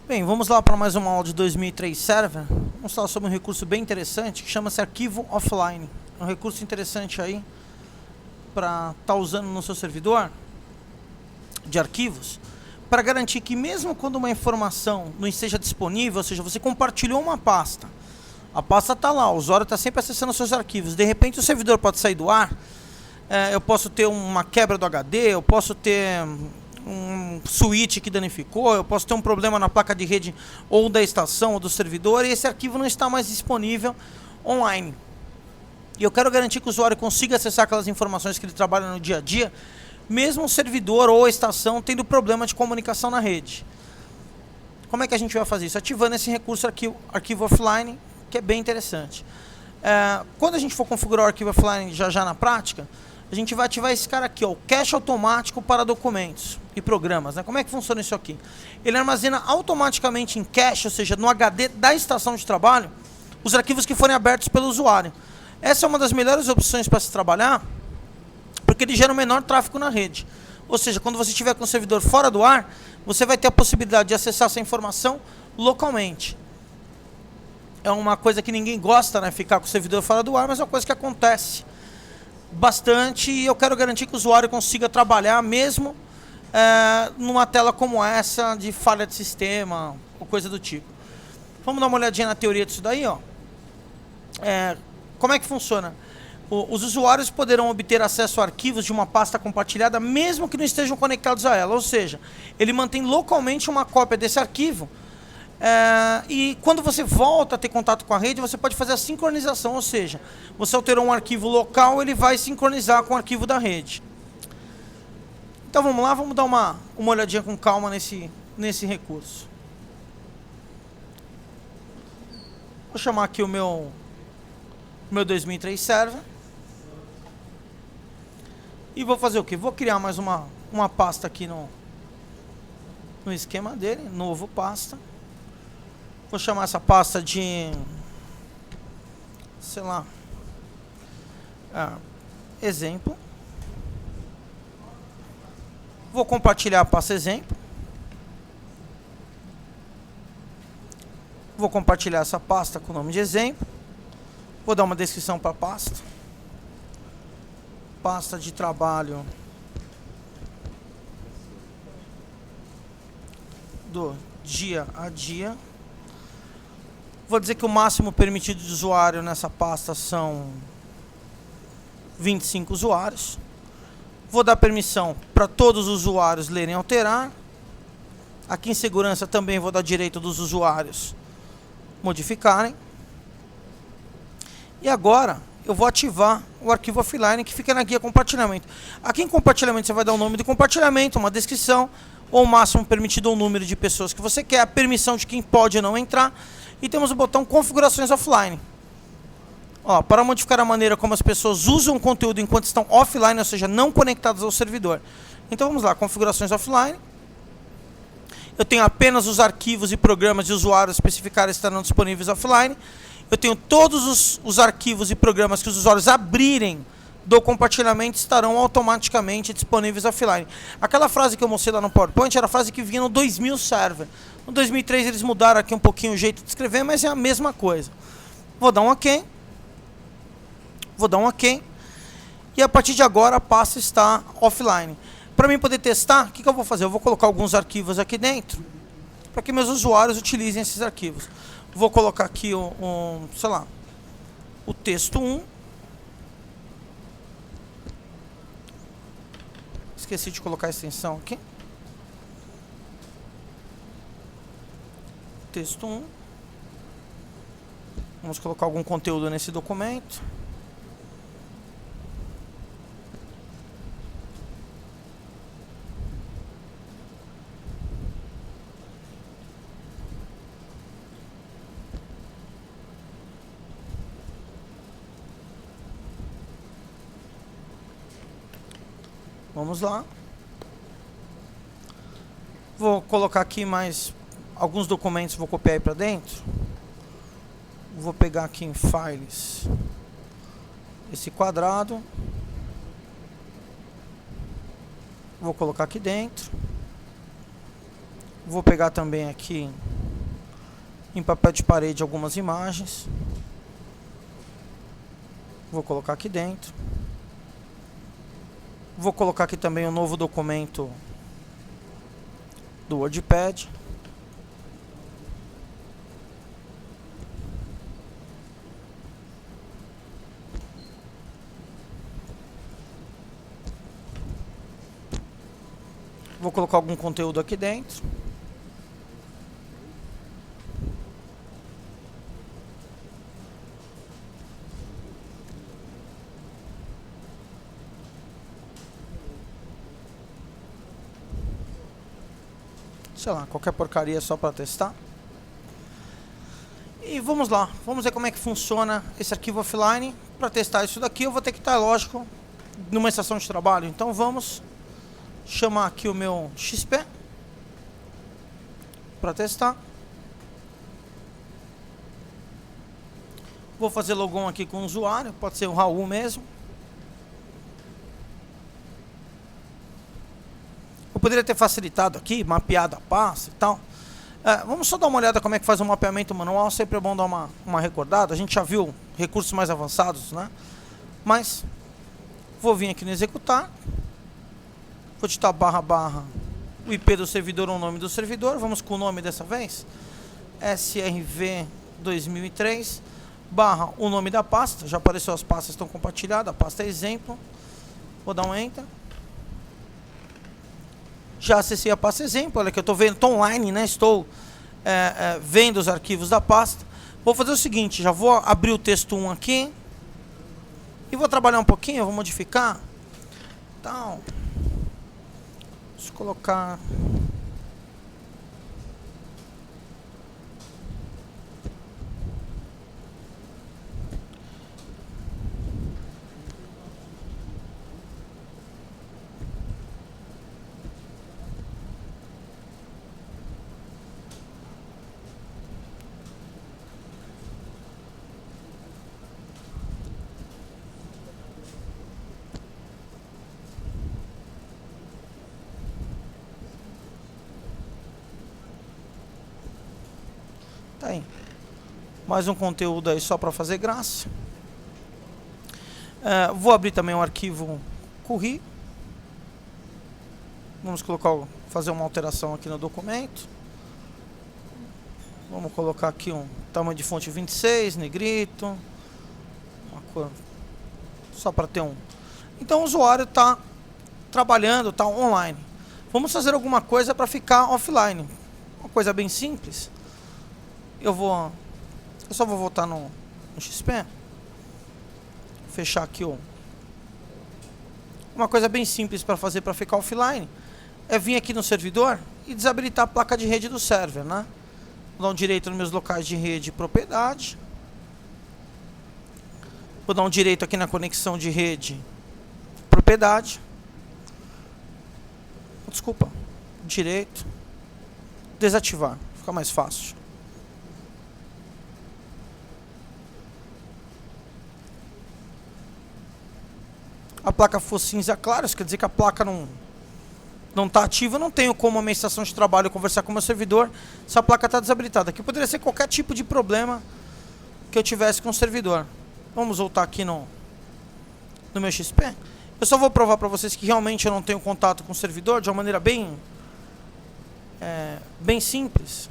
Bem, vamos lá para mais uma aula de 2003 Server. Vamos falar sobre um recurso bem interessante que chama-se arquivo offline. É um recurso interessante aí para estar usando no seu servidor de arquivos, para garantir que mesmo quando uma informação não esteja disponível, ou seja, você compartilhou uma pasta, a pasta está lá, o usuário está sempre acessando os seus arquivos, de repente o servidor pode sair do ar, eu posso ter uma quebra do HD, eu posso ter um switch que danificou, eu posso ter um problema na placa de rede ou da estação ou do servidor e esse arquivo não está mais disponível online. E eu quero garantir que o usuário consiga acessar aquelas informações que ele trabalha no dia a dia, mesmo o servidor ou a estação tendo problema de comunicação na rede. Como é que a gente vai fazer isso? Ativando esse recurso arquivo offline, que é bem interessante. Quando a gente for configurar o arquivo offline já na prática, a gente vai ativar esse cara aqui, ó, o cache automático para documentos e programas. Né? Como é que funciona isso aqui? Ele armazena automaticamente em cache, ou seja, no HD da estação de trabalho, os arquivos que forem abertos pelo usuário. Essa é uma das melhores opções para se trabalhar, porque ele gera o menor tráfego na rede. Ou seja, quando você estiver com o servidor fora do ar, você vai ter a possibilidade de acessar essa informação localmente. É uma coisa que ninguém gosta, né? Ficar com o servidor fora do ar, mas é uma coisa que acontece bastante e eu quero garantir que o usuário consiga trabalhar mesmo numa tela como essa de falha de sistema ou coisa do tipo. Vamos dar uma olhadinha na teoria disso daí, ó. Como é que funciona? Os usuários poderão obter acesso a arquivos de uma pasta compartilhada mesmo que não estejam conectados a ela, ou seja, ele mantém localmente uma cópia desse arquivo e quando você volta a ter contato com a rede, você pode fazer a sincronização, ou seja, você alterou um arquivo local, ele vai sincronizar com o arquivo da rede. Então vamos lá, vamos dar uma olhadinha com calma nesse recurso. Vou chamar aqui o meu 2003 Server. E vou fazer o que? Vou criar mais uma pasta aqui no esquema dele, novo pasta. Vou chamar essa pasta de, sei lá, exemplo. Vou compartilhar a pasta exemplo. Vou compartilhar essa pasta com o nome de exemplo. Vou dar uma descrição para a pasta. Pasta de trabalho do dia a dia. Vou dizer que o máximo permitido de usuário nessa pasta são 25 usuários. Vou dar permissão para todos os usuários lerem e alterar. Aqui em segurança também vou dar direito dos usuários modificarem. E agora eu vou ativar o arquivo offline que fica na guia compartilhamento. Aqui em compartilhamento você vai dar o nome do compartilhamento, uma descrição, ou o máximo permitido ou o número de pessoas que você quer, a permissão de quem pode ou não entrar. E temos o botão configurações offline. Ó, para modificar a maneira como as pessoas usam o conteúdo enquanto estão offline, ou seja, não conectadas ao servidor. Então vamos lá, configurações offline. Eu tenho apenas os arquivos e programas de usuários especificados estarão disponíveis offline. Eu tenho todos os arquivos e programas que os usuários abrirem do compartilhamento estarão automaticamente disponíveis offline. Aquela frase que eu mostrei lá no PowerPoint era a frase que vinha no 2000 Server. No 2003 eles mudaram aqui um pouquinho o jeito de escrever, mas é a mesma coisa. Vou dar um OK. Vou dar um OK. E a partir de agora a pasta está offline. Para mim poder testar, o que eu vou fazer? Eu vou colocar alguns arquivos aqui dentro, para que meus usuários utilizem esses arquivos. Vou colocar aqui sei lá, o texto 1. Esqueci de colocar a extensão aqui. Texto 1. Vamos colocar algum conteúdo nesse documento. Vamos lá. Vou colocar aqui mais alguns documentos, vou copiar aí para dentro. Vou pegar aqui em Files esse quadrado. Vou colocar aqui dentro. Vou pegar também aqui em papel de parede algumas imagens. Vou colocar aqui dentro. Vou colocar aqui também um novo documento do WordPad. Vou colocar algum conteúdo aqui dentro. Sei lá, qualquer porcaria só para testar. E vamos lá, vamos ver como é que funciona esse arquivo offline. Para testar isso daqui eu vou ter que estar, lógico, numa estação de trabalho. Então vamos chamar aqui o meu XP para testar. Vou fazer logon aqui com o usuário, pode ser o Raul mesmo. Eu poderia ter facilitado aqui, mapeado a pasta e tal. Vamos só dar uma olhada como é que faz um mapeamento manual, sempre é bom dar uma recordada. A gente já viu recursos mais avançados, né? Mas vou vir aqui no executar. Vou digitar // o IP do servidor ou o nome do servidor. Vamos com o nome dessa vez. SRV 2003 / o nome da pasta. Já apareceu, as pastas estão compartilhadas. A pasta é exemplo. Vou dar um Enter. Já acessei a pasta exemplo. Olha que eu estou vendo, estou online, né? Estou vendo os arquivos da pasta. Vou fazer o seguinte, já vou abrir o texto 1 aqui. E vou trabalhar um pouquinho, vou modificar. Então, deixa eu colocar... Tá aí. Mais um conteúdo aí só para fazer graça. Vou abrir também um arquivo curri. Vamos fazer uma alteração aqui no documento. Vamos colocar aqui um tamanho de fonte 26, negrito. Uma cor só para ter um. Então o usuário está trabalhando, está online. Vamos fazer alguma coisa para ficar offline. Uma coisa bem simples. Eu só vou voltar no XP. Fechar aqui uma coisa bem simples para fazer para ficar offline é vir aqui no servidor e desabilitar a placa de rede do server, né? Vou dar um direito nos meus locais de rede e propriedade. Vou dar um direito aqui na conexão de rede propriedade. Desculpa. Direito. Desativar. Fica mais fácil. A placa for cinza clara, isso quer dizer que a placa não está ativa. Eu não tenho como a minha estação de trabalho conversar com o meu servidor se a placa está desabilitada. Aqui poderia ser qualquer tipo de problema que eu tivesse com o servidor. Vamos voltar aqui no meu XP. Eu só vou provar para vocês que realmente eu não tenho contato com o servidor de uma maneira bem simples.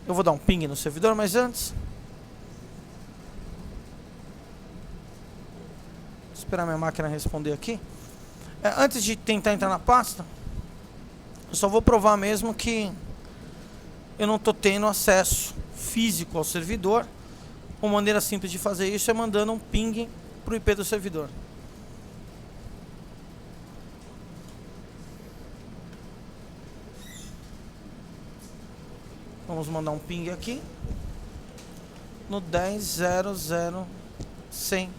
Eu vou dar um ping no servidor, mas antes... esperar minha máquina responder aqui. Antes de tentar entrar na pasta, eu só vou provar mesmo que eu não estou tendo acesso físico ao servidor. Uma maneira simples de fazer isso é mandando um ping para o IP do servidor. Vamos mandar um ping aqui no 10.0.0.100,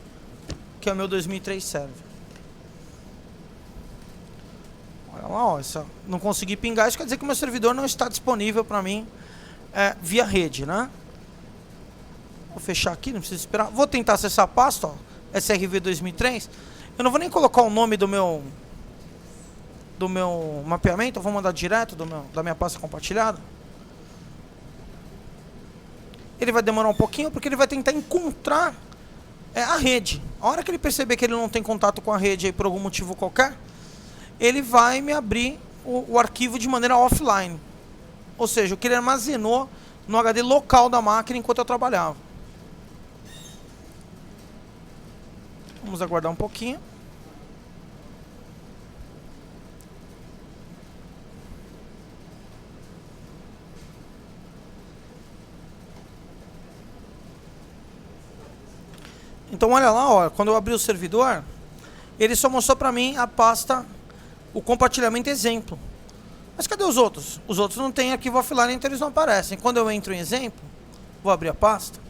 que é o meu 2003 server. Olha lá, ó, não consegui pingar, isso quer dizer que o meu servidor não está disponível para mim via rede, né? Vou fechar aqui, não precisa esperar. Vou tentar acessar a pasta, ó. SRV 2003. Eu não vou nem colocar o nome do meu mapeamento, eu vou mandar direto da minha pasta compartilhada. Ele vai demorar um pouquinho porque ele vai tentar encontrar a rede. A hora que ele perceber que ele não tem contato com a rede aí por algum motivo qualquer, ele vai me abrir o arquivo de maneira offline. Ou seja, o que ele armazenou no HD local da máquina enquanto eu trabalhava. Vamos aguardar um pouquinho. Então olha lá, ó, quando eu abri o servidor, ele só mostrou para mim a pasta, o compartilhamento exemplo. Mas cadê os outros? Os outros não têm arquivo offline, então eles não aparecem. Quando eu entro em exemplo, vou abrir a pasta.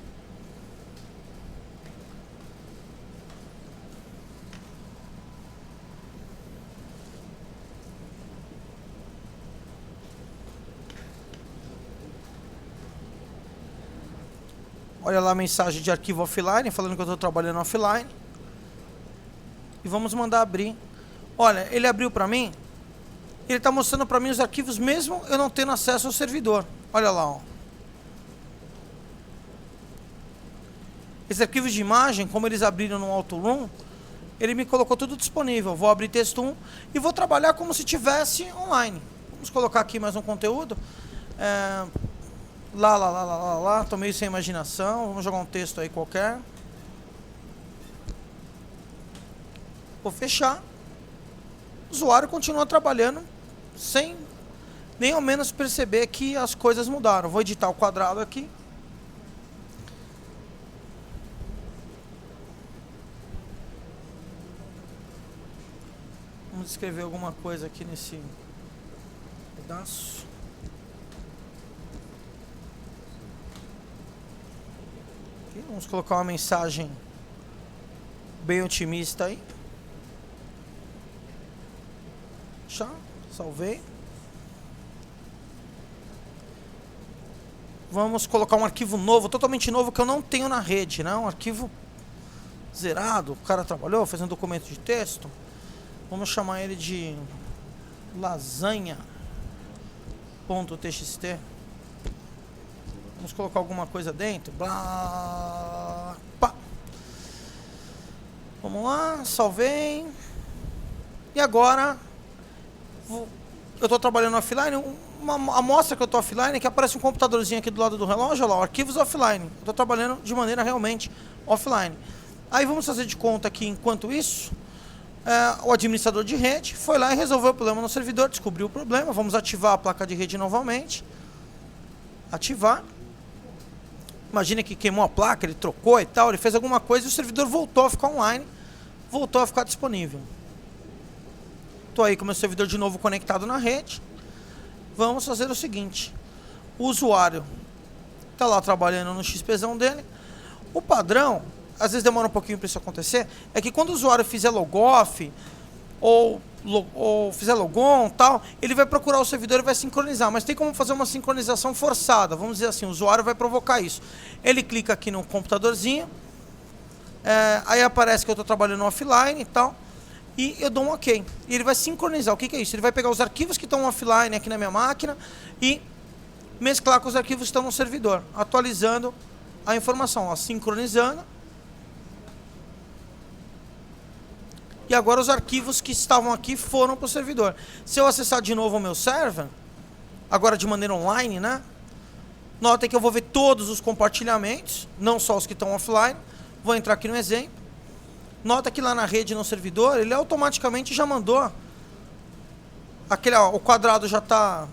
Olha lá a mensagem de arquivo offline, falando que eu estou trabalhando offline. E vamos mandar abrir. Olha, ele abriu para mim. Ele está mostrando para mim os arquivos mesmo eu não tendo acesso ao servidor. Olha lá, ó. Esses arquivos de imagem, como eles abriram no AutoRoom, ele me colocou tudo disponível. Vou abrir texto 1 e vou trabalhar como se tivesse online. Vamos colocar aqui mais um conteúdo. Lá, tô meio sem imaginação. Vamos jogar um texto aí qualquer. Vou fechar. O usuário continua trabalhando sem nem ao menos perceber que as coisas mudaram. Vou editar o quadrado aqui. Vamos escrever alguma coisa aqui nesse pedaço. Aqui, vamos colocar uma mensagem bem otimista aí. Já, salvei. Vamos colocar um arquivo novo, totalmente novo, que eu não tenho na rede, né? Um arquivo zerado, o cara trabalhou, fez um documento de texto. Vamos chamar ele de lasanha.txt. Vamos colocar alguma coisa dentro. Blá, pá. Vamos lá, salvei. E agora eu estou trabalhando offline. Uma amostra que eu estou offline é que aparece um computadorzinho aqui do lado do relógio. Olha lá, arquivos offline. Eu estou trabalhando de maneira realmente offline. Aí vamos fazer de conta que enquanto isso, o administrador de rede foi lá e resolveu o problema no servidor, descobriu o problema. Vamos ativar a placa de rede novamente. Ativar. Imagina que queimou a placa, ele trocou e tal, ele fez alguma coisa e o servidor voltou a ficar online, voltou a ficar disponível. Estou aí com o meu servidor de novo conectado na rede. Vamos fazer o seguinte. O usuário está lá trabalhando no XPzão dele. O padrão, às vezes demora um pouquinho para isso acontecer, é que quando o usuário fizer logoff ou fizer logon tal, ele vai procurar o servidor e vai sincronizar, mas tem como fazer uma sincronização forçada, vamos dizer assim, o usuário vai provocar isso. Ele clica aqui no computadorzinho, aí aparece que eu estou trabalhando offline e tal, e eu dou um OK. E ele vai sincronizar. O que é isso? Ele vai pegar os arquivos que estão offline aqui na minha máquina e mesclar com os arquivos que estão no servidor, atualizando a informação, ó, sincronizando. E agora os arquivos que estavam aqui foram para o servidor. Se eu acessar de novo o meu server, agora de maneira online, né? Notem que eu vou ver todos os compartilhamentos, não só os que estão offline. Vou entrar aqui no exemplo. Nota que lá na rede, no servidor, ele automaticamente já mandou. Aquele, ó, o quadrado já está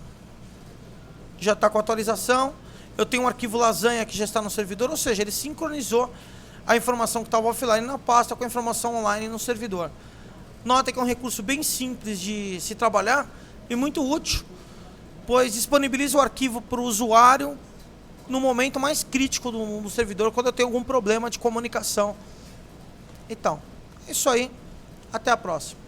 com atualização. Eu tenho um arquivo lasanha que já está no servidor, ou seja, ele sincronizou a informação que estava offline na pasta com a informação online no servidor. Nota que é um recurso bem simples de se trabalhar e muito útil, pois disponibiliza o arquivo para o usuário no momento mais crítico do servidor, quando eu tenho algum problema de comunicação. Então, é isso aí. Até a próxima.